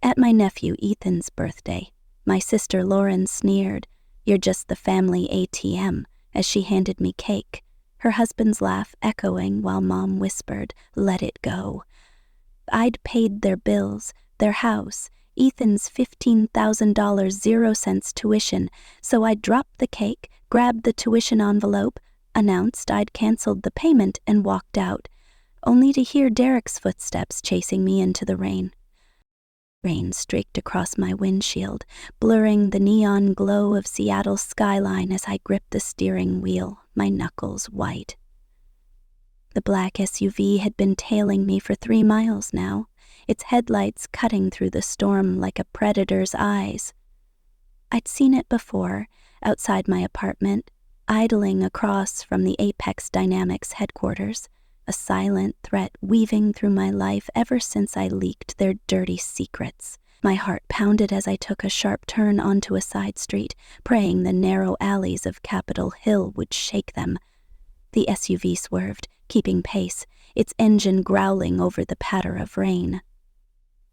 At my nephew Ethan's birthday, my sister Lauren sneered, "You're just the family ATM," as she handed me cake, her husband's laugh echoing while Mom whispered, "Let it go." I'd paid their bills, their house, Ethan's $15,000 0 cents tuition, so I dropped the cake, grabbed the tuition envelope, announced I'd canceled the payment, and walked out, only to hear Derek's footsteps chasing me into the rain. Rain streaked across my windshield, blurring the neon glow of Seattle's skyline as I gripped the steering wheel, my knuckles white. The black SUV had been tailing me for 3 miles now, its headlights cutting through the storm like a predator's eyes. I'd seen it before, outside my apartment, idling across from the Apex Dynamics headquarters, a silent threat weaving through my life ever since I leaked their dirty secrets. My heart pounded as I took a sharp turn onto a side street, praying the narrow alleys of Capitol Hill would shake them. The SUV swerved, keeping pace, its engine growling over the patter of rain.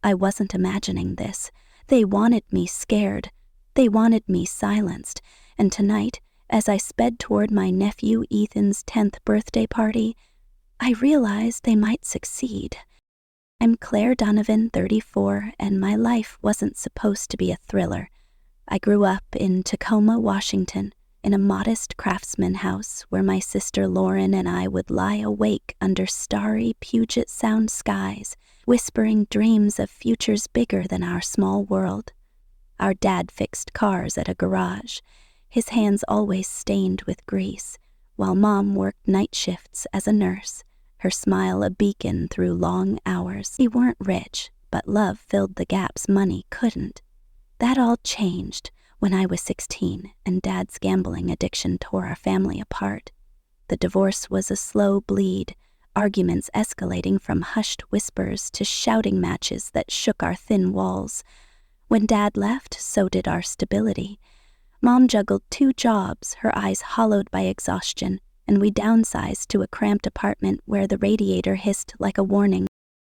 I wasn't imagining this. They wanted me scared. They wanted me silenced. And tonight, as I sped toward my nephew Ethan's 10th birthday party, I realized they might succeed. I'm Claire Donovan, 34, and my life wasn't supposed to be a thriller. I grew up in Tacoma, Washington, in a modest craftsman house where my sister Lauren and I would lie awake under starry Puget Sound skies, whispering dreams of futures bigger than our small world. Our dad fixed cars at a garage, his hands always stained with grease, while Mom worked night shifts as a nurse, her smile a beacon through long hours. We weren't rich, but love filled the gaps money couldn't. That all changed when I was 16 and Dad's gambling addiction tore our family apart. The divorce was a slow bleed, arguments escalating from hushed whispers to shouting matches that shook our thin walls. When Dad left, so did our stability. Mom juggled 2 jobs, her eyes hollowed by exhaustion, and we downsized to a cramped apartment where the radiator hissed like a warning.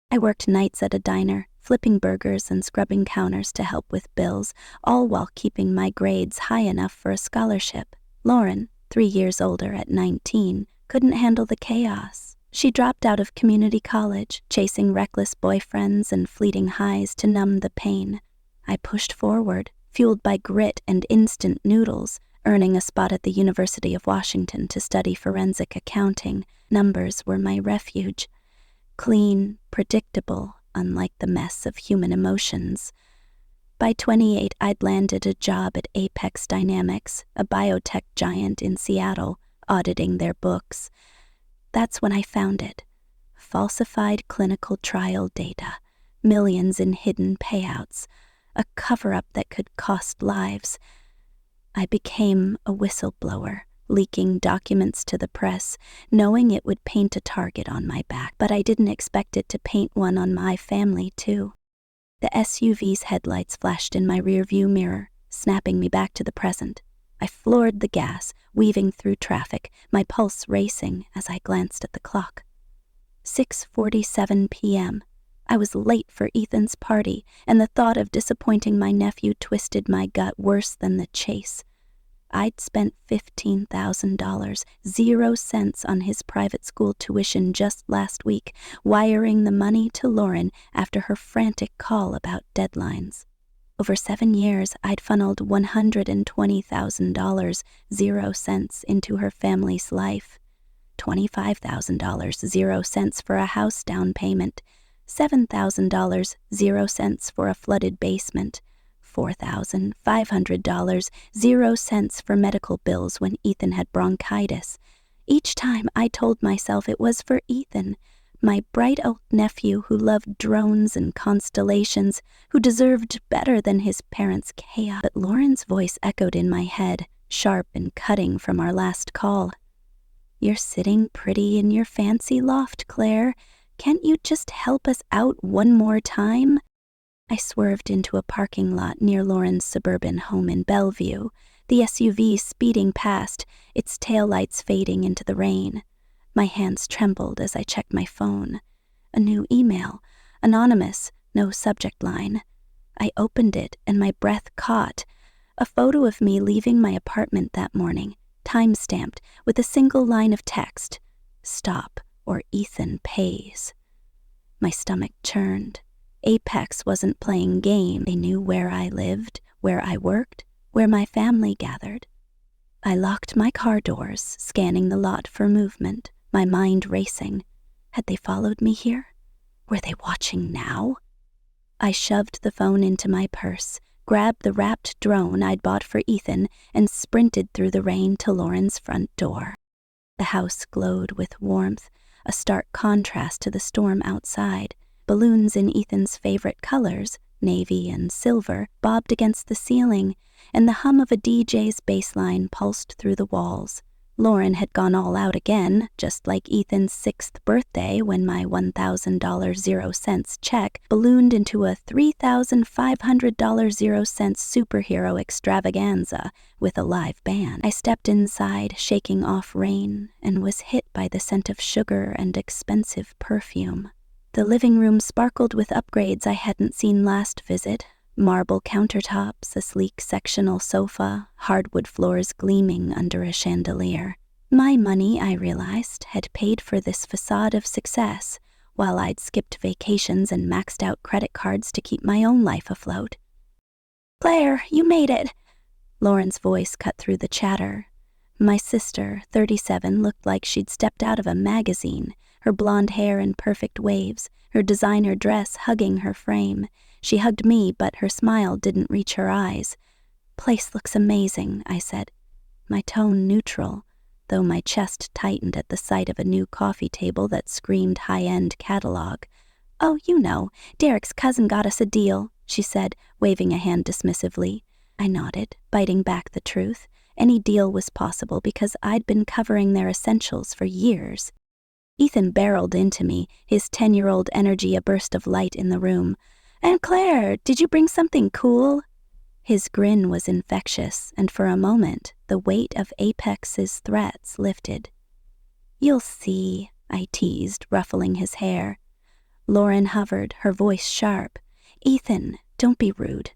I worked nights at a diner, flipping burgers and scrubbing counters to help with bills, all while keeping my grades high enough for a scholarship. Lauren, 3 years older at 19, couldn't handle the chaos. She dropped out of community college, chasing reckless boyfriends and fleeting highs to numb the pain. I pushed forward, fueled by grit and instant noodles, earning a spot at the University of Washington to study forensic accounting. Numbers were my refuge. Clean, predictable, unlike the mess of human emotions. By 28, I'd landed a job at Apex Dynamics, a biotech giant in Seattle, auditing their books. That's when I found it. Falsified clinical trial data, millions in hidden payouts, a cover-up that could cost lives. I became a whistleblower, leaking documents to the press, knowing it would paint a target on my back, but I didn't expect it to paint one on my family, too. The SUV's headlights flashed in my rearview mirror, snapping me back to the present. I floored the gas, weaving through traffic, my pulse racing as I glanced at the clock. 6:47 p.m. I was late for Ethan's party, and the thought of disappointing my nephew twisted my gut worse than the chase. I'd spent $15,000, 0 cents on his private school tuition just last week, wiring the money to Lauren after her frantic call about deadlines. Over 7 years, I'd funneled $120,000, 0 cents into her family's life. $25,000, 0 cents for a house down payment. $7,000, 0 cents for a flooded basement. $4,500, 0 cents for medical bills when Ethan had bronchitis. Each time I told myself it was for Ethan, my bright old nephew who loved drones and constellations, who deserved better than his parents' chaos. But Lauren's voice echoed in my head, sharp and cutting from our last call. "You're sitting pretty in your fancy loft, Claire. Can't you just help us out one more time?" I swerved into a parking lot near Lauren's suburban home in Bellevue, the SUV speeding past, its taillights fading into the rain. My hands trembled as I checked my phone. A new email, anonymous, no subject line. I opened it and my breath caught. A photo of me leaving my apartment that morning, time-stamped with a single line of text, "Stop or Ethan pays." My stomach churned. Apex wasn't playing game. They knew where I lived, where I worked, where my family gathered. I locked my car doors, scanning the lot for movement, my mind racing. Had they followed me here? Were they watching now? I shoved the phone into my purse, grabbed the wrapped drone I'd bought for Ethan, and sprinted through the rain to Lauren's front door. The house glowed with warmth, a stark contrast to the storm outside. Balloons in Ethan's favorite colors, navy and silver, bobbed against the ceiling, and the hum of a DJ's bass line pulsed through the walls. Lauren had gone all out again, just like Ethan's 6th birthday when my $1,000 0-cents check ballooned into a $3,500 0-cents superhero extravaganza with a live band. I stepped inside, shaking off rain, and was hit by the scent of sugar and expensive perfume. The living room sparkled with upgrades I hadn't seen last visit. Marble countertops, a sleek sectional sofa, hardwood floors gleaming under a chandelier. My money, I realized, had paid for this facade of success, while I'd skipped vacations and maxed out credit cards to keep my own life afloat. "Claire, you made it!" Lauren's voice cut through the chatter. My sister, 37, looked like she'd stepped out of a magazine, her blonde hair in perfect waves, her designer dress hugging her frame. She hugged me, but her smile didn't reach her eyes. "Place looks amazing," I said, my tone neutral, though my chest tightened at the sight of a new coffee table that screamed high-end catalog. "Oh, you know, Derek's cousin got us a deal," she said, waving a hand dismissively. I nodded, biting back the truth. Any deal was possible because I'd been covering their essentials for years. Ethan barreled into me, his 10-year-old energy a burst of light in the room. "And Claire, did you bring something cool?" His grin was infectious, and for a moment, the weight of Apex's threats lifted. "You'll see," I teased, ruffling his hair. Lauren hovered, her voice sharp. "Ethan, don't be rude."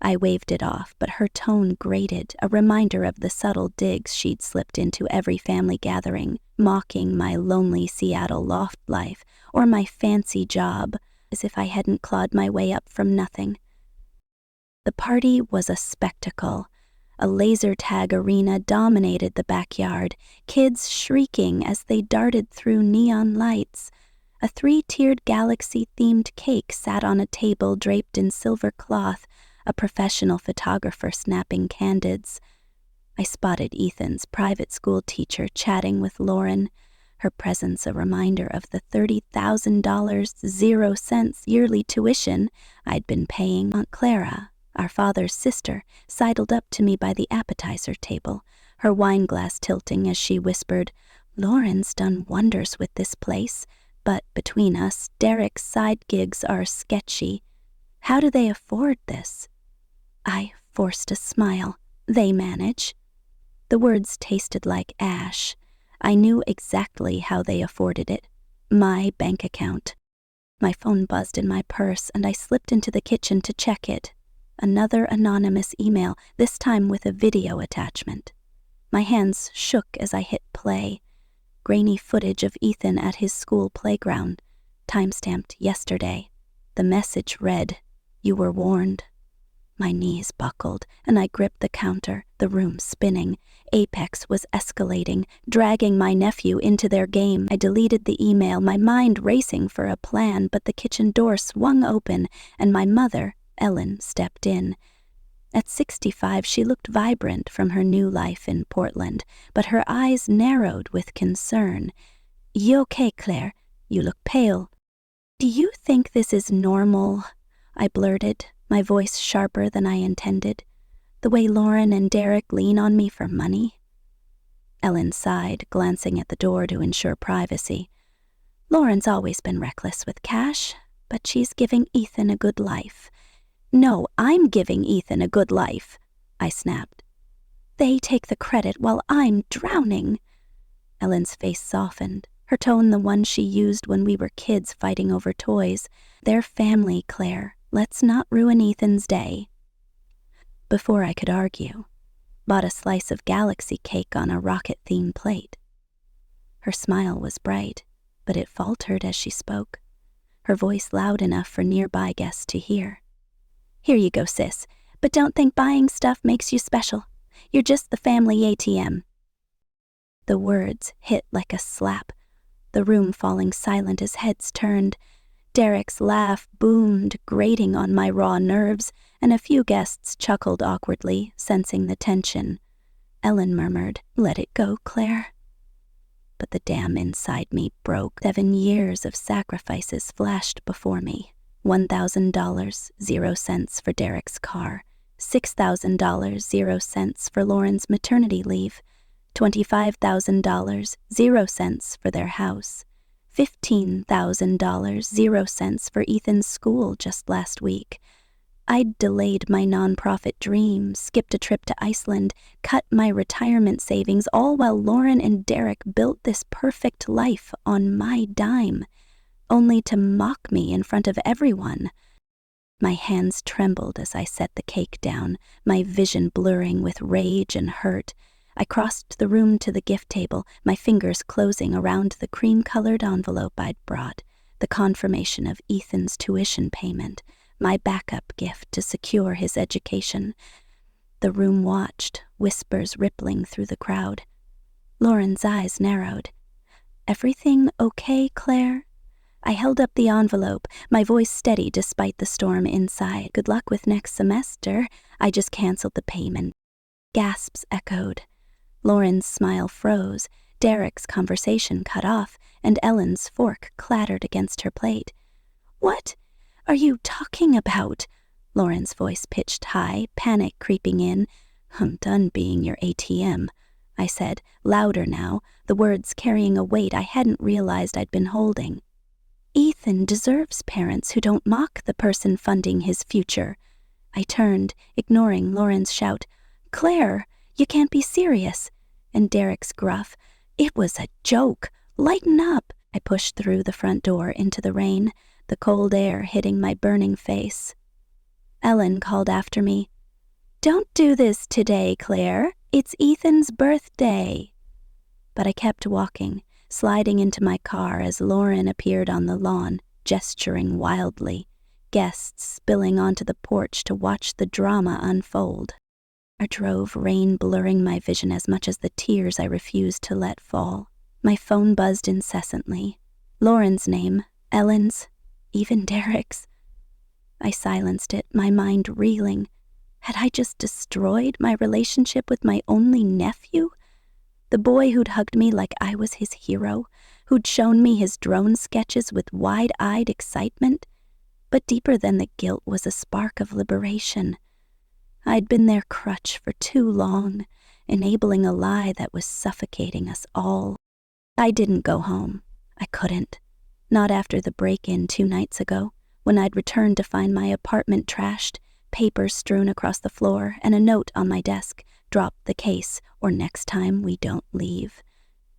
I waved it off, but her tone grated, a reminder of the subtle digs she'd slipped into every family gathering, mocking my lonely Seattle loft life or my fancy job, as if I hadn't clawed my way up from nothing. The party was a spectacle. A laser tag arena dominated the backyard, kids shrieking as they darted through neon lights. A 3-tiered galaxy-themed cake sat on a table draped in silver cloth, a professional photographer snapping candids. I spotted Ethan's private school teacher chatting with Lauren, her presence a reminder of the $30,000 0-cents yearly tuition I'd been paying. Aunt Clara, our father's sister, sidled up to me by the appetizer table, her wineglass tilting as she whispered, "Lauren's done wonders with this place, but between us, Derek's side gigs are sketchy. How do they afford this?" I forced a smile. "They manage." The words tasted like ash. I knew exactly how they afforded it. My bank account. My phone buzzed in my purse, and I slipped into the kitchen to check it. Another anonymous email, this time with a video attachment. My hands shook as I hit play. Grainy footage of Ethan at his school playground, timestamped yesterday. The message read, "You were warned." My knees buckled, and I gripped the counter, the room spinning. Apex was escalating, dragging my nephew into their game. I deleted the email, my mind racing for a plan, but the kitchen door swung open, and my mother, Ellen, stepped in. At 65, she looked vibrant from her new life in Portland, but her eyes narrowed with concern. "You okay, Claire? You look pale." "Do you think this is normal?" I blurted, my voice sharper than I intended. "The way Lauren and Derek lean on me for money?" Ellen sighed, glancing at the door to ensure privacy. "Lauren's always been reckless with cash, but she's giving Ethan a good life." "No, I'm giving Ethan a good life," I snapped. "They take the credit while I'm drowning." Ellen's face softened, her tone the one she used when we were kids fighting over toys. "Their family, Claire. Let's not ruin Ethan's day. Before I could argue, bought a slice of galaxy cake on a rocket-themed plate. Her smile was bright, but it faltered as she spoke, her voice loud enough for nearby guests to hear. Here you go, sis, but don't think buying stuff makes you special. You're just the family ATM. The words hit like a slap, the room falling silent as heads turned. Derek's laugh boomed, grating on my raw nerves, and a few guests chuckled awkwardly, sensing the tension. Ellen murmured, "Let it go, Claire." But the dam inside me broke. 7 years of sacrifices flashed before me. $1,000, 0 cents for Derek's car. $6,000, 0 cents for Lauren's maternity leave. $25,000, 0 cents for their house. $15,000, 0 cents for Ethan's school just last week. I'd delayed my nonprofit dream, skipped a trip to Iceland, cut my retirement savings, all while Lauren and Derek built this perfect life on my dime, only to mock me in front of everyone. My hands trembled as I set the cake down, my vision blurring with rage and hurt. I crossed the room to the gift table, my fingers closing around the cream-colored envelope I'd brought, the confirmation of Ethan's tuition payment, my backup gift to secure his education. The room watched, whispers rippling through the crowd. Lauren's eyes narrowed. "Everything okay, Claire?" I held up the envelope, my voice steady despite the storm inside. "Good luck with next semester. I just canceled the payment." Gasps echoed. Lauren's smile froze, Derek's conversation cut off, and Ellen's fork clattered against her plate. "What are you talking about?" Lauren's voice pitched high, panic creeping in. "I'm done being your ATM," I said, louder now, the words carrying a weight I hadn't realized I'd been holding. "Ethan deserves parents who don't mock the person funding his future." I turned, ignoring Lauren's shout, "Claire, you can't be serious." And Derek's gruff, "It was a joke. Lighten up." I pushed through the front door into the rain, the cold air hitting my burning face. Ellen called after me, "Don't do this today, Claire. It's Ethan's birthday." But I kept walking, sliding into my car as Lauren appeared on the lawn, gesturing wildly, guests spilling onto the porch to watch the drama unfold. I drove, rain blurring my vision as much as the tears I refused to let fall. My phone buzzed incessantly. Lauren's name, Ellen's, even Derek's. I silenced it, my mind reeling. Had I just destroyed my relationship with my only nephew? The boy who'd hugged me like I was his hero, who'd shown me his drone sketches with wide-eyed excitement. But deeper than the guilt was a spark of liberation. I'd been their crutch for too long, enabling a lie that was suffocating us all. I didn't go home. I couldn't. Not after the break-in 2 nights ago, when I'd returned to find my apartment trashed, papers strewn across the floor, and a note on my desk, "Drop the case, or next time we don't leave."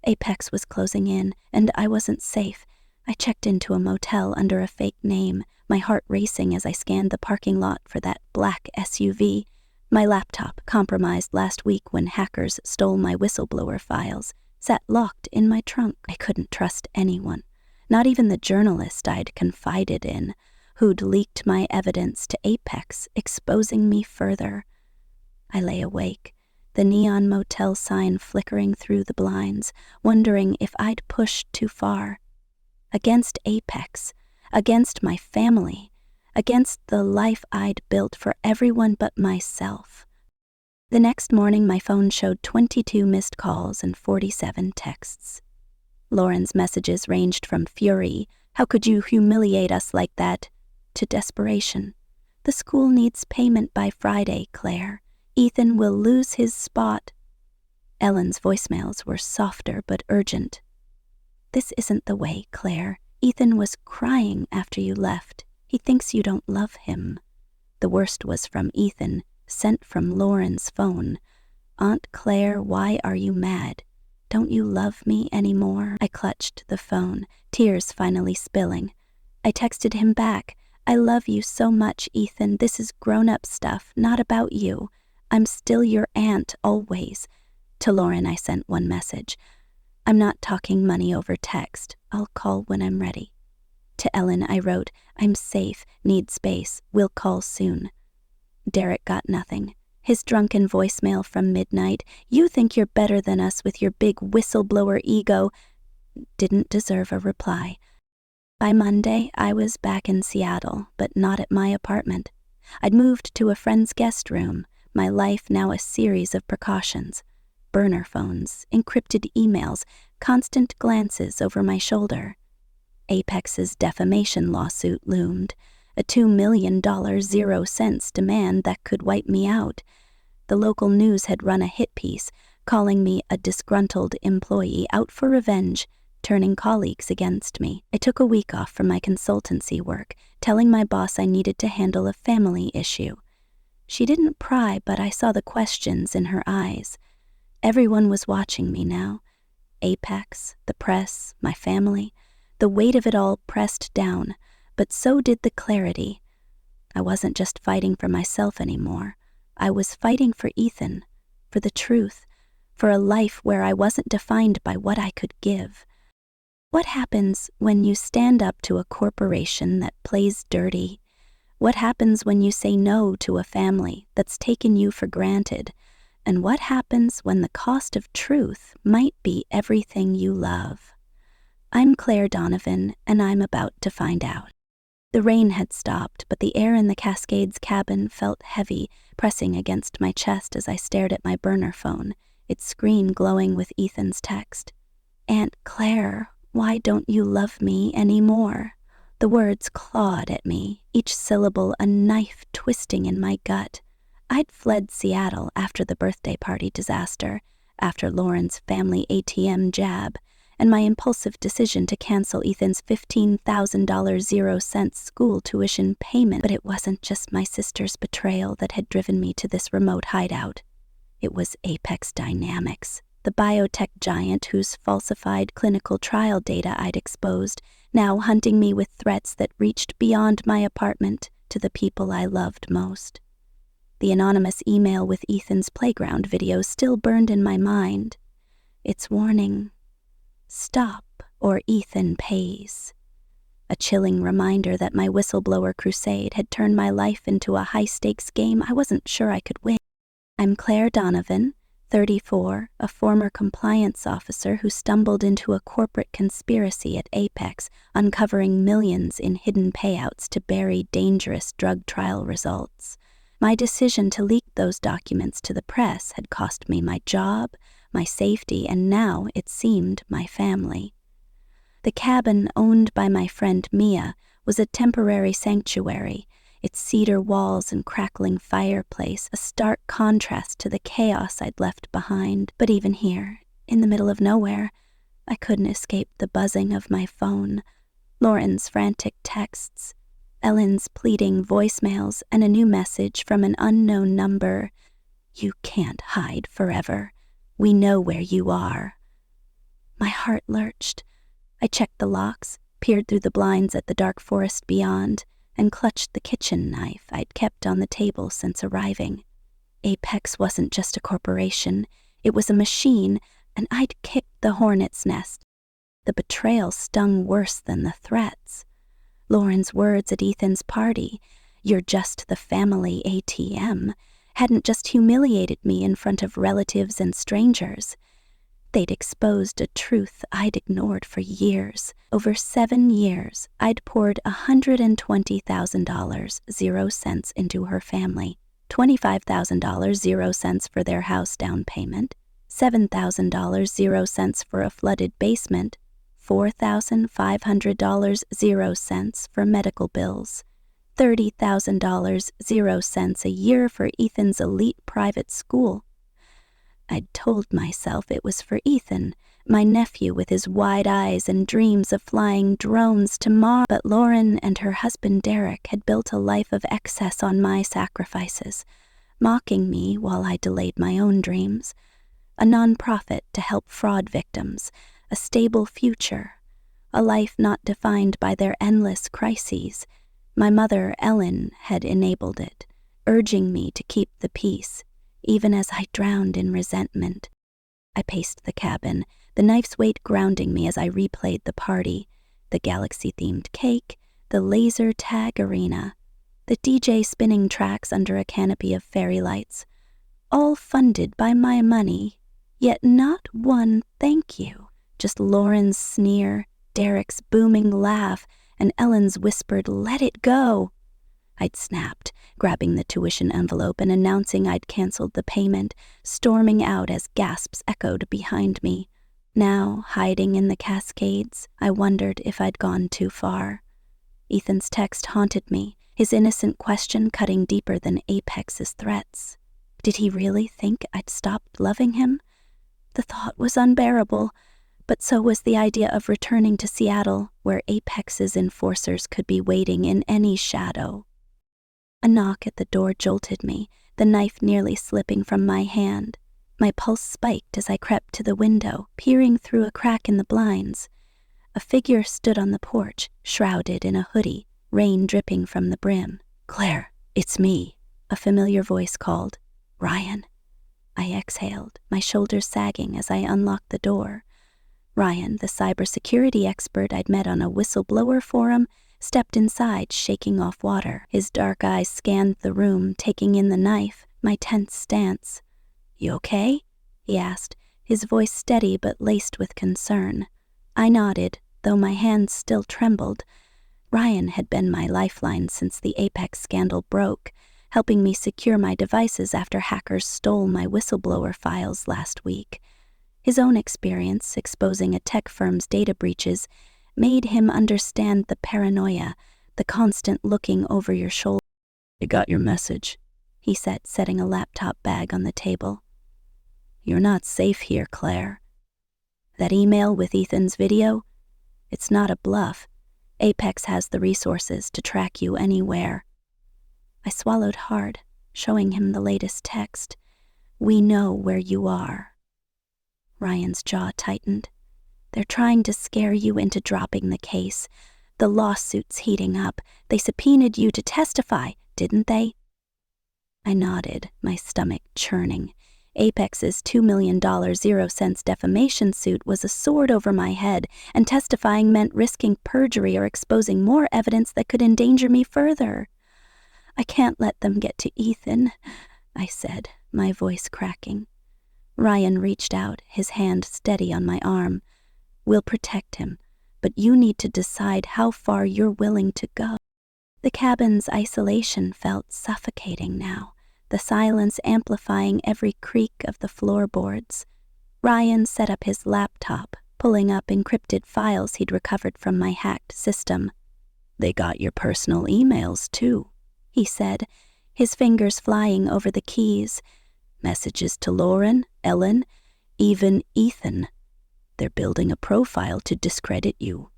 Apex was closing in, and I wasn't safe. I checked into a motel under a fake name, my heart racing as I scanned the parking lot for that black SUV. My laptop, compromised last week when hackers stole my whistleblower files, sat locked in my trunk. I couldn't trust anyone, not even the journalist I'd confided in, who'd leaked my evidence to Apex, exposing me further. I lay awake, the neon motel sign flickering through the blinds, wondering if I'd pushed too far. Against Apex, against my family, against the life I'd built for everyone but myself. The next morning, my phone showed 22 missed calls and 47 texts. Lauren's messages ranged from fury, "How could you humiliate us like that?" to desperation. "The school needs payment by Friday, Claire. Ethan will lose his spot." Ellen's voicemails were softer but urgent. "This isn't the way, Claire. Ethan was crying after you left. He thinks you don't love him." The worst was from Ethan, sent from Lauren's phone. "Aunt Claire, why are you mad? Don't you love me anymore?" I clutched the phone, tears finally spilling. I texted him back, I love you so much, Ethan. This is grown-up stuff, not about you. I'm still your aunt, always. To Lauren, I sent one message. I'm not talking money over text. I'll call when I'm ready. To Ellen, I wrote, I'm safe, need space, will call soon. Derek got nothing. His drunken voicemail from midnight, you think you're better than us with your big whistleblower ego, didn't deserve a reply. By Monday, I was back in Seattle, but not at my apartment. I'd moved to a friend's guest room, my life now a series of precautions. Burner phones, encrypted emails, constant glances over my shoulder. Apex's defamation lawsuit loomed, a $2 million 0 cents demand that could wipe me out. The local news had run a hit piece, calling me a disgruntled employee out for revenge, turning colleagues against me. I took a week off from my consultancy work, telling my boss I needed to handle a family issue. She didn't pry, but I saw the questions in her eyes. Everyone was watching me now. Apex, the press, my family. The weight of it all pressed down, but so did the clarity. I wasn't just fighting for myself anymore. I was fighting for Ethan, for the truth, for a life where I wasn't defined by what I could give. What happens when you stand up to a corporation that plays dirty? What happens when you say no to a family that's taken you for granted? And what happens when the cost of truth might be everything you love? I'm Claire Donovan, and I'm about to find out. The rain had stopped, but the air in the Cascades cabin felt heavy, pressing against my chest as I stared at my burner phone, its screen glowing with Ethan's text. Aunt Claire, why don't you love me anymore? The words clawed at me, each syllable a knife twisting in my gut. I'd fled Seattle after the birthday party disaster, after Lauren's family ATM jab, and my impulsive decision to cancel Ethan's $15,000 0 cents school tuition payment. But it wasn't just my sister's betrayal that had driven me to this remote hideout. It was Apex Dynamics, the biotech giant whose falsified clinical trial data I'd exposed, now hunting me with threats that reached beyond my apartment to the people I loved most. The anonymous email with Ethan's playground video still burned in my mind. Its warning, stop or Ethan pays. A chilling reminder that my whistleblower crusade had turned my life into a high-stakes game I wasn't sure I could win. I'm Claire Donovan, 34, a former compliance officer who stumbled into a corporate conspiracy at Apex, uncovering millions in hidden payouts to bury dangerous drug trial results. My decision to leak those documents to the press had cost me my job, my safety, and now, it seemed, my family. The cabin owned by my friend Mia was a temporary sanctuary, its cedar walls and crackling fireplace a stark contrast to the chaos I'd left behind. But even here, in the middle of nowhere, I couldn't escape the buzzing of my phone, Lauren's frantic texts, Ellen's pleading voicemails, and a new message from an unknown number. You can't hide forever. We know where you are. My heart lurched. I checked the locks, peered through the blinds at the dark forest beyond, and clutched the kitchen knife I'd kept on the table since arriving. Apex wasn't just a corporation. It was a machine, and I'd kicked the hornet's nest. The betrayal stung worse than the threats. Lauren's words at Ethan's party, "You're just the family ATM," hadn't just humiliated me in front of relatives and strangers. They'd exposed a truth I'd ignored for years. Over 7 years, I'd poured $120,000 0 cents into her family, $25,000 0 cents for their house down payment, $7,000 0 cents for a flooded basement, $4,500 0 cents for medical bills, $30,000 0 cents a year for Ethan's elite private school. I'd told myself it was for Ethan, my nephew with his wide eyes and dreams of flying drones to Mars. But Lauren and her husband Derek had built a life of excess on my sacrifices, mocking me while I delayed my own dreams. A nonprofit to help fraud victims, a stable future, a life not defined by their endless crises. My mother, Ellen, had enabled it, urging me to keep the peace, even as I drowned in resentment. I paced the cabin, the knife's weight grounding me as I replayed the party, the galaxy-themed cake, the laser tag arena, the DJ spinning tracks under a canopy of fairy lights, all funded by my money, yet not one thank you, just Lauren's sneer, Derek's booming laugh, and Ellen's whispered, "Let it go." I'd snapped, grabbing the tuition envelope and announcing I'd canceled the payment, storming out as gasps echoed behind me. Now, hiding in the Cascades, I wondered if I'd gone too far. Ethan's text haunted me, his innocent question cutting deeper than Apex's threats. Did he really think I'd stopped loving him? The thought was unbearable, but so was the idea of returning to Seattle, where Apex's enforcers could be waiting in any shadow. A knock at the door jolted me, the knife nearly slipping from my hand. My pulse spiked as I crept to the window, peering through a crack in the blinds. A figure stood on the porch, shrouded in a hoodie, rain dripping from the brim. "Claire, it's me," a familiar voice called. "Ryan." I exhaled, my shoulders sagging as I unlocked the door. Ryan, the cybersecurity expert I'd met on a whistleblower forum, stepped inside, shaking off water. His dark eyes scanned the room, taking in the knife, my tense stance. "You okay?" he asked, his voice steady but laced with concern. I nodded, though my hands still trembled. Ryan had been my lifeline since the Apex scandal broke, helping me secure my devices after hackers stole my whistleblower files last week. His own experience exposing a tech firm's data breaches made him understand the paranoia, the constant looking over your shoulder. "I got your message," he said, setting a laptop bag on the table. "You're not safe here, Claire. That email with Ethan's video? It's not a bluff. Apex has the resources to track you anywhere." I swallowed hard, showing him the latest text. "We know where you are." Ryan's jaw tightened. "They're trying to scare you into dropping the case. The lawsuit's heating up. They subpoenaed you to testify, didn't they?" I nodded, my stomach churning. Apex's $2 million 0 cents defamation suit was a sword over my head, and testifying meant risking perjury or exposing more evidence that could endanger me further. "I can't let them get to Ethan," I said, my voice cracking. Ryan reached out, his hand steady on my arm. "We'll protect him, but you need to decide how far you're willing to go." The cabin's isolation felt suffocating now, the silence amplifying every creak of the floorboards. Ryan set up his laptop, pulling up encrypted files he'd recovered from my hacked system. "They got your personal emails, too," he said, his fingers flying over the keys. "Messages to Lauren, Ellen, even Ethan. They're building a profile to discredit you."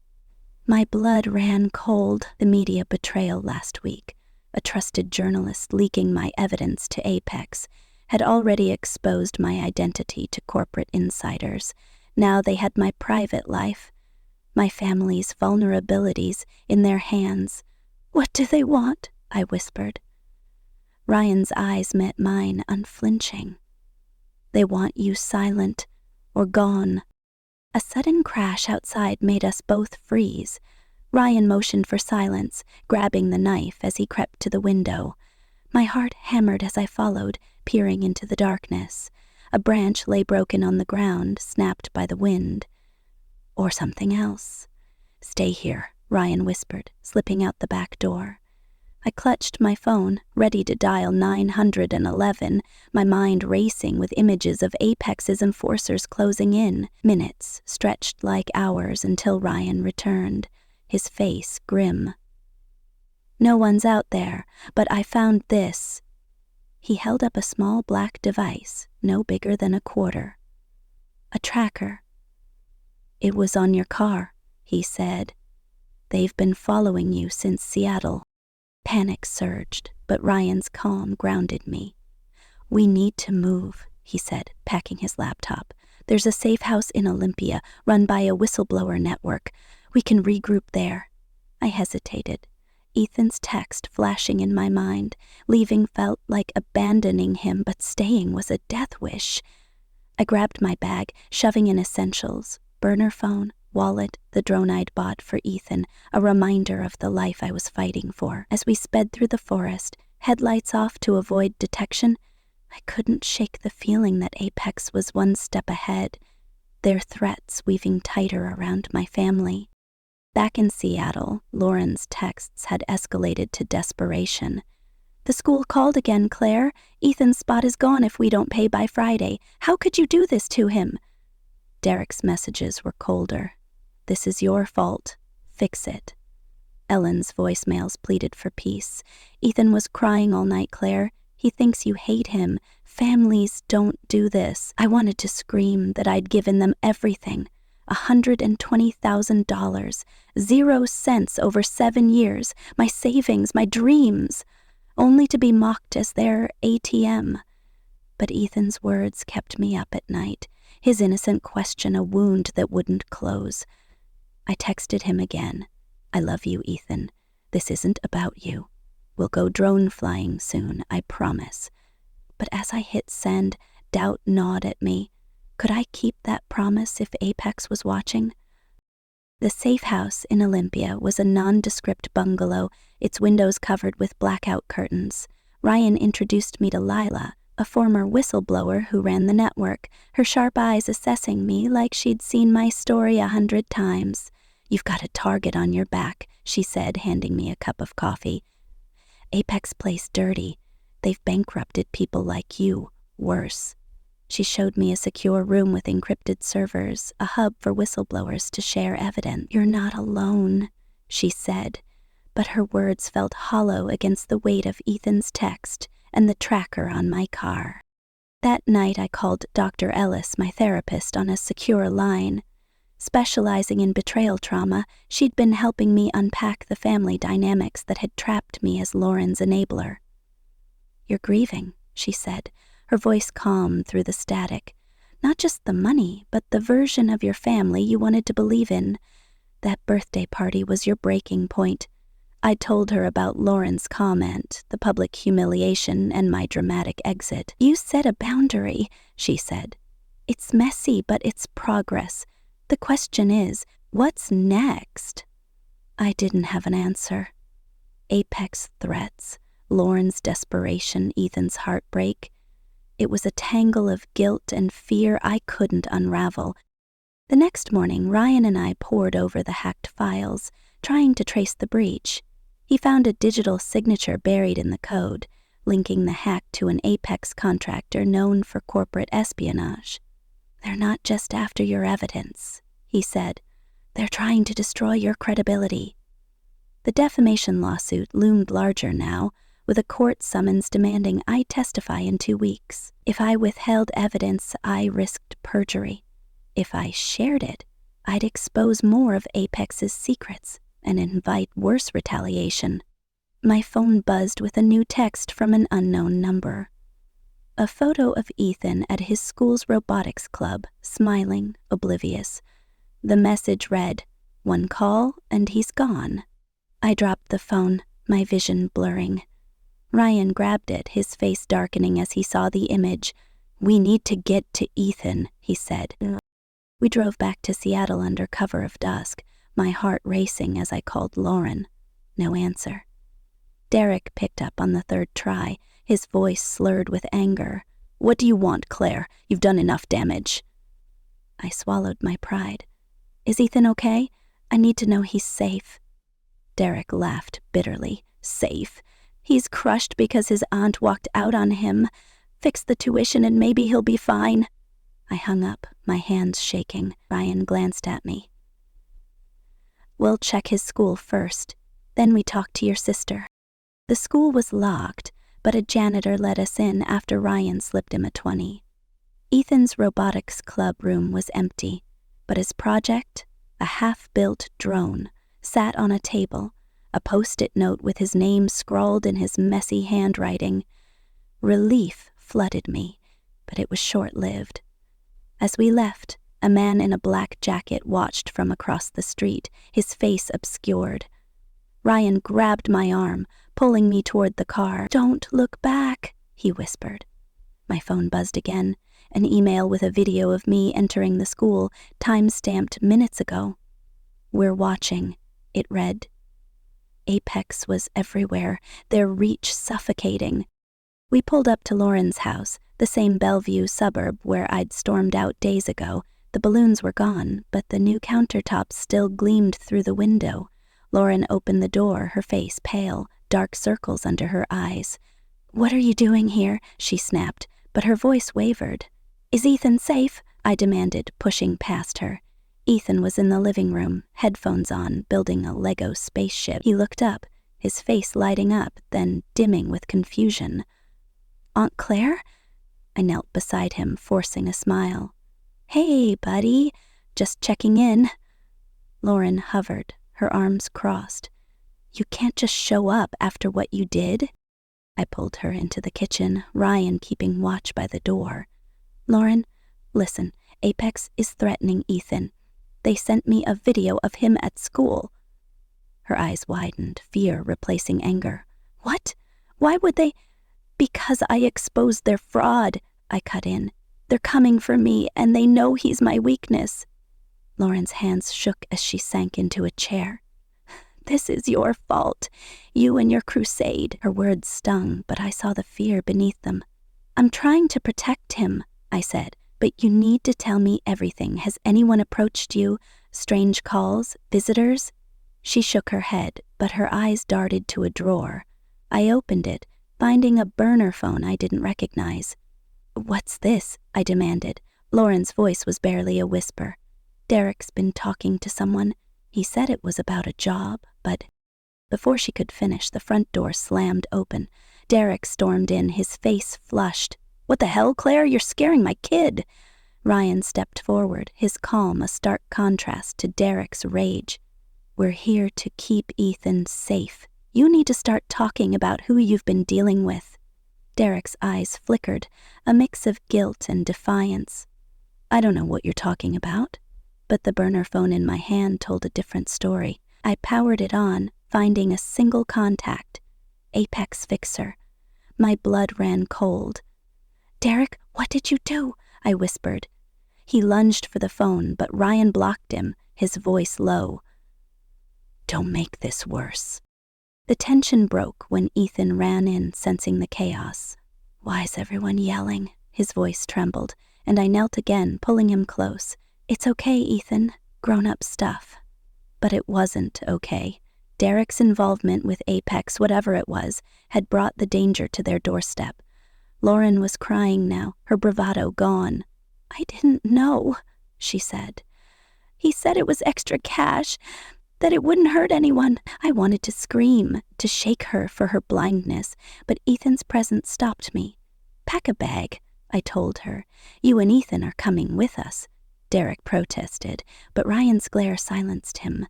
My blood ran cold. The media betrayal last week, a trusted journalist leaking my evidence to Apex, had already exposed my identity to corporate insiders. Now they had my private life, my family's vulnerabilities in their hands. "What do they want?" I whispered. Ryan's eyes met mine, unflinching. "They want you silent or gone." A sudden crash outside made us both freeze. Ryan motioned for silence, grabbing the knife as he crept to the window. My heart hammered as I followed, peering into the darkness. A branch lay broken on the ground, snapped by the wind. Or something else. "Stay here," Ryan whispered, slipping out the back door. I clutched my phone, ready to dial 911, my mind racing with images of Apex's enforcers closing in. Minutes stretched like hours until Ryan returned, his face grim. "No one's out there, but I found this." He held up a small black device, no bigger than a quarter. "A tracker." "It was on your car," he said. "They've been following you since Seattle." Panic surged, but Ryan's calm grounded me. "We need to move," he said, packing his laptop. "There's a safe house in Olympia, run by a whistleblower network. We can regroup there." I hesitated. Ethan's text flashing in my mind. Leaving felt like abandoning him, but staying was a death wish. I grabbed my bag, shoving in essentials: burner phone, wallet, the drone I'd bought for Ethan, a reminder of the life I was fighting for. As we sped through the forest, headlights off to avoid detection, I couldn't shake the feeling that Apex was one step ahead, their threats weaving tighter around my family. Back in Seattle, Lauren's texts had escalated to desperation. "The school called again, Claire. Ethan's spot is gone if we don't pay by Friday. How could you do this to him?" Derek's messages were colder. "This is your fault. Fix it." Ellen's voicemails pleaded for peace. "Ethan was crying all night, Claire. He thinks you hate him. Families don't do this." I wanted to scream that I'd given them everything. $120,000, 0 cents over 7 years, my savings, my dreams, only to be mocked as their ATM. But Ethan's words kept me up at night, his innocent question a wound that wouldn't close. I texted him again. "I love you, Ethan. This isn't about you. We'll go drone flying soon, I promise." But as I hit send, doubt gnawed at me. Could I keep that promise if Apex was watching? The safe house in Olympia was a nondescript bungalow, its windows covered with blackout curtains. Ryan introduced me to Lila, a former whistleblower who ran the network, her sharp eyes assessing me like she'd seen my story 100 times. "You've got a target on your back," she said, handing me a cup of coffee. "Apex plays dirty. They've bankrupted people like you. Worse." She showed me a secure room with encrypted servers, a hub for whistleblowers to share evidence. "You're not alone," she said, but her words felt hollow against the weight of Ethan's text and the tracker on my car. That night I called Dr. Ellis, my therapist, on a secure line. Specializing in betrayal trauma, she'd been helping me unpack the family dynamics that had trapped me as Lauren's enabler. "You're grieving," she said, her voice calm through the static. "Not just the money, but the version of your family you wanted to believe in. That birthday party was your breaking point." I told her about Lauren's comment, the public humiliation, and my dramatic exit. "You set a boundary," she said. "It's messy, but it's progress. The question is, what's next?" I didn't have an answer. Apex threats, Lauren's desperation, Ethan's heartbreak. It was a tangle of guilt and fear I couldn't unravel. The next morning, Ryan and I pored over the hacked files, trying to trace the breach. He found a digital signature buried in the code, linking the hack to an Apex contractor known for corporate espionage. "They're not just after your evidence," he said. "They're trying to destroy your credibility." The defamation lawsuit loomed larger now, with a court summons demanding I testify in 2 weeks. If I withheld evidence, I risked perjury. If I shared it, I'd expose more of Apex's secrets and invite worse retaliation. My phone buzzed with a new text from an unknown number. A photo of Ethan at his school's robotics club, smiling, oblivious. The message read, "One call and he's gone." I dropped the phone, my vision blurring. Ryan grabbed it, his face darkening as he saw the image. "We need to get to Ethan," he said. We drove back to Seattle under cover of dusk, my heart racing as I called Lauren. No answer. Derek picked up on the 3rd try, his voice slurred with anger. "What do you want, Claire? You've done enough damage." I swallowed my pride. "Is Ethan okay? I need to know he's safe." Derek laughed bitterly. "Safe? He's crushed because his aunt walked out on him. Fix the tuition and maybe he'll be fine." I hung up, my hands shaking. Ryan glanced at me. "We'll check his school first. Then we talk to your sister." The school was locked, but a janitor let us in after Ryan slipped him a 20. Ethan's robotics club room was empty, but his project, a half-built drone, sat on a table, a post-it note with his name scrawled in his messy handwriting. Relief flooded me, but it was short-lived. As we left, a man in a black jacket watched from across the street, his face obscured. Ryan grabbed my arm, pulling me toward the car. "Don't look back," he whispered. My phone buzzed again, an email with a video of me entering the school, time-stamped minutes ago. "We're watching," it read. Apex was everywhere, their reach suffocating. We pulled up to Lauren's house, the same Bellevue suburb where I'd stormed out days ago. The balloons were gone, but the new countertops still gleamed through the window. Lauren opened the door, her face pale, dark circles under her eyes. "What are you doing here?" she snapped, but her voice wavered. "Is Ethan safe?" I demanded, pushing past her. Ethan was in the living room, headphones on, building a Lego spaceship. He looked up, his face lighting up, then dimming with confusion. "Aunt Claire?" I knelt beside him, forcing a smile. "Hey, buddy. Just checking in." Lauren hovered, her arms crossed. "You can't just show up after what you did." I pulled her into the kitchen, Ryan keeping watch by the door. "Lauren, listen, Apex is threatening Ethan. They sent me a video of him at school." Her eyes widened, fear replacing anger. "What? Why would they?" "Because I exposed their fraud," I cut in. "They're coming for me, and they know he's my weakness." Lauren's hands shook as she sank into a chair. "This is your fault. You and your crusade." Her words stung, but I saw the fear beneath them. "I'm trying to protect him," I said, "but you need to tell me everything. Has anyone approached you? Strange calls? Visitors?" She shook her head, but her eyes darted to a drawer. I opened it, finding a burner phone I didn't recognize. "What's this?" I demanded. Lauren's voice was barely a whisper. "Derek's been talking to someone. He said it was about a job, but..." Before she could finish, the front door slammed open. Derek stormed in, his face flushed. "What the hell, Claire? You're scaring my kid." Ryan stepped forward, his calm a stark contrast to Derek's rage. "We're here to keep Ethan safe. You need to start talking about who you've been dealing with." Derek's eyes flickered, a mix of guilt and defiance. "I don't know what you're talking about." But the burner phone in my hand told a different story. I powered it on, finding a single contact. Apex Fixer. My blood ran cold. "Derek, what did you do?" I whispered. He lunged for the phone, but Ryan blocked him, his voice low. "Don't make this worse." The tension broke when Ethan ran in, sensing the chaos. "Why is everyone yelling?" His voice trembled, and I knelt again, pulling him close. "It's okay, Ethan. Grown-up stuff." But it wasn't okay. Derek's involvement with Apex, whatever it was, had brought the danger to their doorstep. Lauren was crying now, her bravado gone. "I didn't know," she said. "He said it was extra cash, that it wouldn't hurt anyone." I wanted to scream, to shake her for her blindness, but Ethan's presence stopped me. "Pack a bag," I told her. "You and Ethan are coming with us." Derek protested, but Ryan's glare silenced him.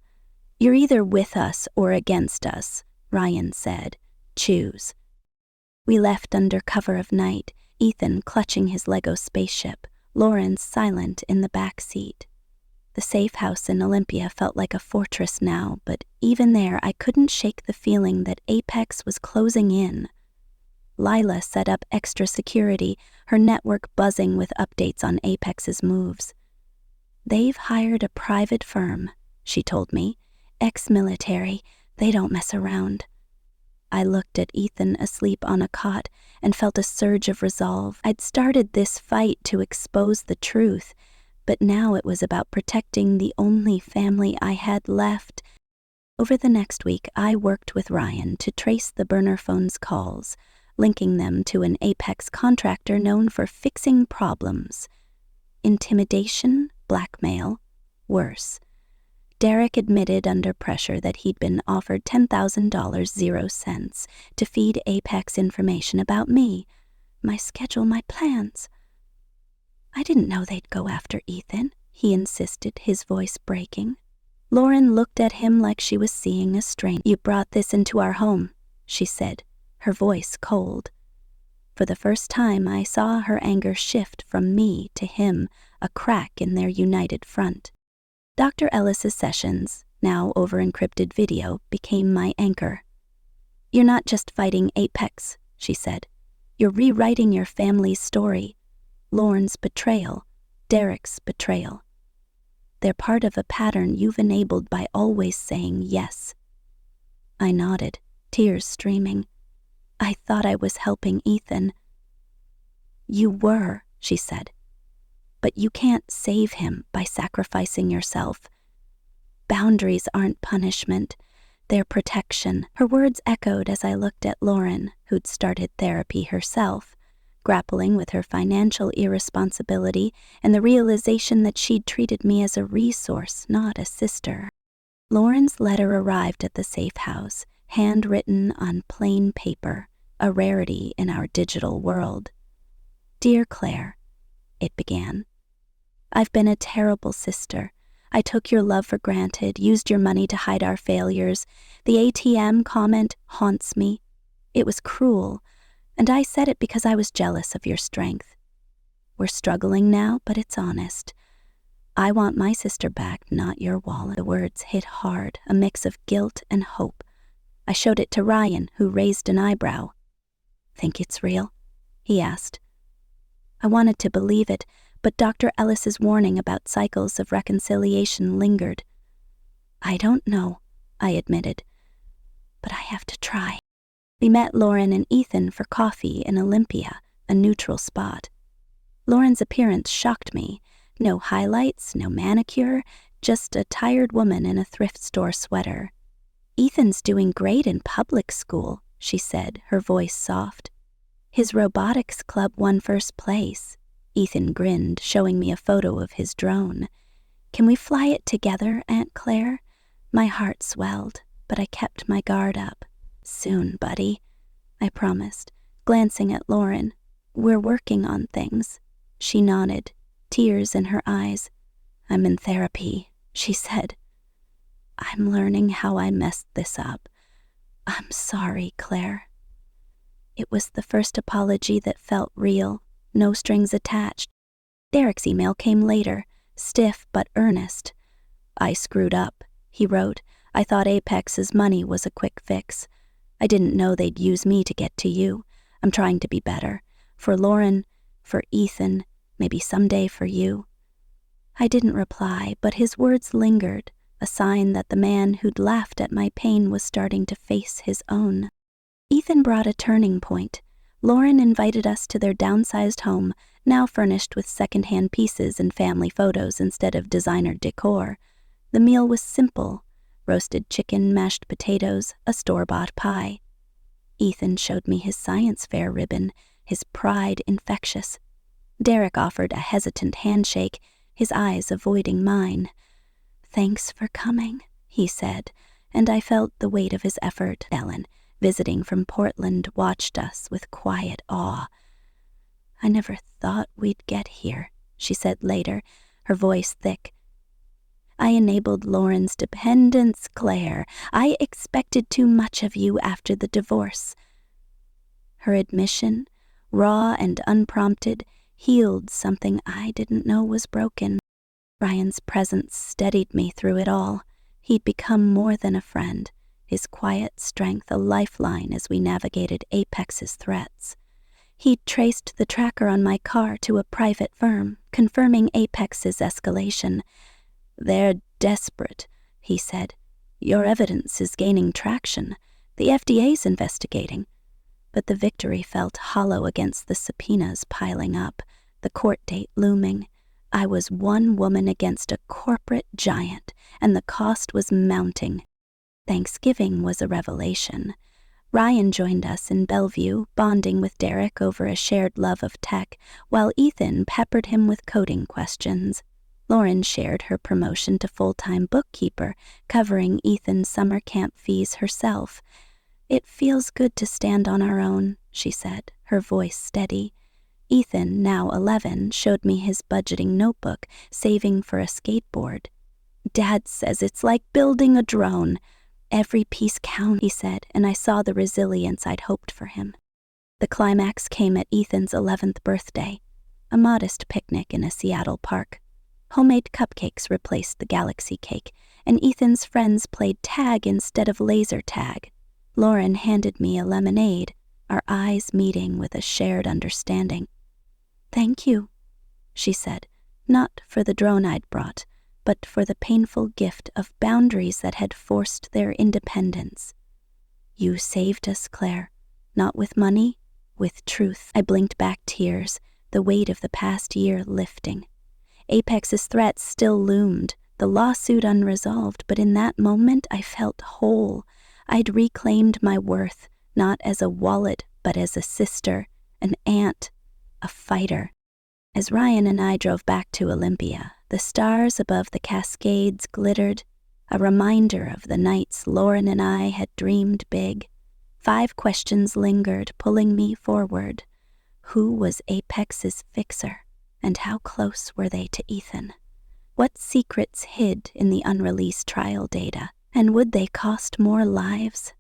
"You're either with us or against us," Ryan said. "Choose." We left under cover of night, Ethan clutching his Lego spaceship, Lauren silent in the back seat. The safe house in Olympia felt like a fortress now, but even there I couldn't shake the feeling that Apex was closing in. Lila set up extra security, her network buzzing with updates on Apex's moves. "They've hired a private firm," she told me. "Ex-military, they don't mess around." I looked at Ethan asleep on a cot and felt a surge of resolve. I'd started this fight to expose the truth, but now it was about protecting the only family I had left. Over the next week, I worked with Ryan to trace the burner phone's calls, linking them to an Apex contractor known for fixing problems. Intimidation, blackmail, worse. Derek admitted under pressure that he'd been offered $10,000 0 cents to feed Apex information about me, my schedule, my plans. "I didn't know they'd go after Ethan," he insisted, his voice breaking. Lauren looked at him like she was seeing a stranger. "You brought this into our home," she said, her voice cold. For the first time, I saw her anger shift from me to him, a crack in their united front. Dr. Ellis's sessions, now over-encrypted video, became my anchor. "You're not just fighting Apex," she said. "You're rewriting your family's story. Lorne's betrayal, Derek's betrayal. They're part of a pattern you've enabled by always saying yes." I nodded, tears streaming. "I thought I was helping Ethan." "You were," she said. "But you can't save him by sacrificing yourself. Boundaries aren't punishment. They're protection." Her words echoed as I looked at Lauren, who'd started therapy herself, grappling with her financial irresponsibility and the realization that she'd treated me as a resource, not a sister. Lauren's letter arrived at the safe house, handwritten on plain paper, a rarity in our digital world. "Dear Claire," it began. "I've been a terrible sister. I took your love for granted, used your money to hide our failures. The ATM comment haunts me. It was cruel, and I said it because I was jealous of your strength. We're struggling now, but it's honest. I want my sister back, not your wallet." The words hit hard, a mix of guilt and hope. I showed it to Ryan, who raised an eyebrow. "Think it's real?" he asked. I wanted to believe it, but Dr. Ellis's warning about cycles of reconciliation lingered. "I don't know," I admitted, "but I have to try." We met Lauren and Ethan for coffee in Olympia, a neutral spot. Lauren's appearance shocked me. No highlights, no manicure, just a tired woman in a thrift store sweater. "Ethan's doing great in public school," she said, her voice soft. "His robotics club won first place." Ethan grinned, showing me a photo of his drone. "Can we fly it together, Aunt Claire?" My heart swelled, but I kept my guard up. "Soon, buddy," I promised, glancing at Lauren. "We're working on things." She nodded, tears in her eyes. "I'm in therapy," she said. "I'm learning how I messed this up. I'm sorry, Claire." It was the first apology that felt real, no strings attached. Derek's email came later, stiff but earnest. "I screwed up," he wrote. "I thought Apex's money was a quick fix. I didn't know they'd use me to get to you. I'm trying to be better. For Lauren, for Ethan, maybe someday for you." I didn't reply, but his words lingered, a sign that the man who'd laughed at my pain was starting to face his own. Ethan brought a turning point. Lauren invited us to their downsized home, now furnished with second-hand pieces and family photos instead of designer decor. The meal was simple: roasted chicken, mashed potatoes, a store-bought pie. Ethan showed me his science fair ribbon, his pride infectious. Derek offered a hesitant handshake, his eyes avoiding mine. "Thanks for coming," he said, and I felt the weight of his effort. Ellen, visiting from Portland, watched us with quiet awe. "I never thought we'd get here," she said later, her voice thick. "I enabled Lauren's dependence, Claire. I expected too much of you after the divorce." Her admission, raw and unprompted, healed something I didn't know was broken. Ryan's presence steadied me through it all. He'd become more than a friend, his quiet strength a lifeline as we navigated Apex's threats. He'd traced the tracker on my car to a private firm, confirming Apex's escalation. "They're desperate," he said. "Your evidence is gaining traction. The FDA's investigating." But the victory felt hollow against the subpoenas piling up, the court date looming. I was one woman against a corporate giant, and the cost was mounting. Thanksgiving was a revelation. Ryan joined us in Bellevue, bonding with Derek over a shared love of tech, while Ethan peppered him with coding questions. Lauren shared her promotion to full-time bookkeeper, covering Ethan's summer camp fees herself. "It feels good to stand on our own," she said, her voice steady. Ethan, now 11, showed me his budgeting notebook, saving for a skateboard. "Dad says it's like building a drone. Every piece counts," he said, and I saw the resilience I'd hoped for him. The climax came at Ethan's 11th birthday, a modest picnic in a Seattle park. Homemade cupcakes replaced the galaxy cake, and Ethan's friends played tag instead of laser tag. Lauren handed me a lemonade, our eyes meeting with a shared understanding. "Thank you," she said, not for the drone I'd brought, but for the painful gift of boundaries that had forced their independence. "You saved us, Claire. Not with money, with truth." I blinked back tears, the weight of the past year lifting. Apex's threats still loomed, the lawsuit unresolved, but in that moment I felt whole. I'd reclaimed my worth, not as a wallet, but as a sister, an aunt, a fighter. As Ryan and I drove back to Olympia, the stars above the Cascades glittered, a reminder of the nights Lauren and I had dreamed big. 5 questions lingered, pulling me forward. Who was Apex's fixer, and how close were they to Ethan? What secrets hid in the unreleased trial data, and would they cost more lives?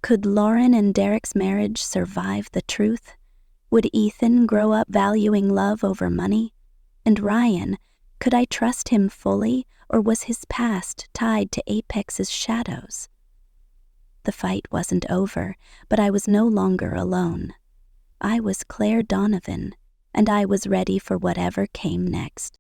Could Lauren and Derek's marriage survive the truth? Would Ethan grow up valuing love over money? And Ryan, could I trust him fully, or was his past tied to Apex's shadows? The fight wasn't over, but I was no longer alone. I was Claire Donovan, and I was ready for whatever came next.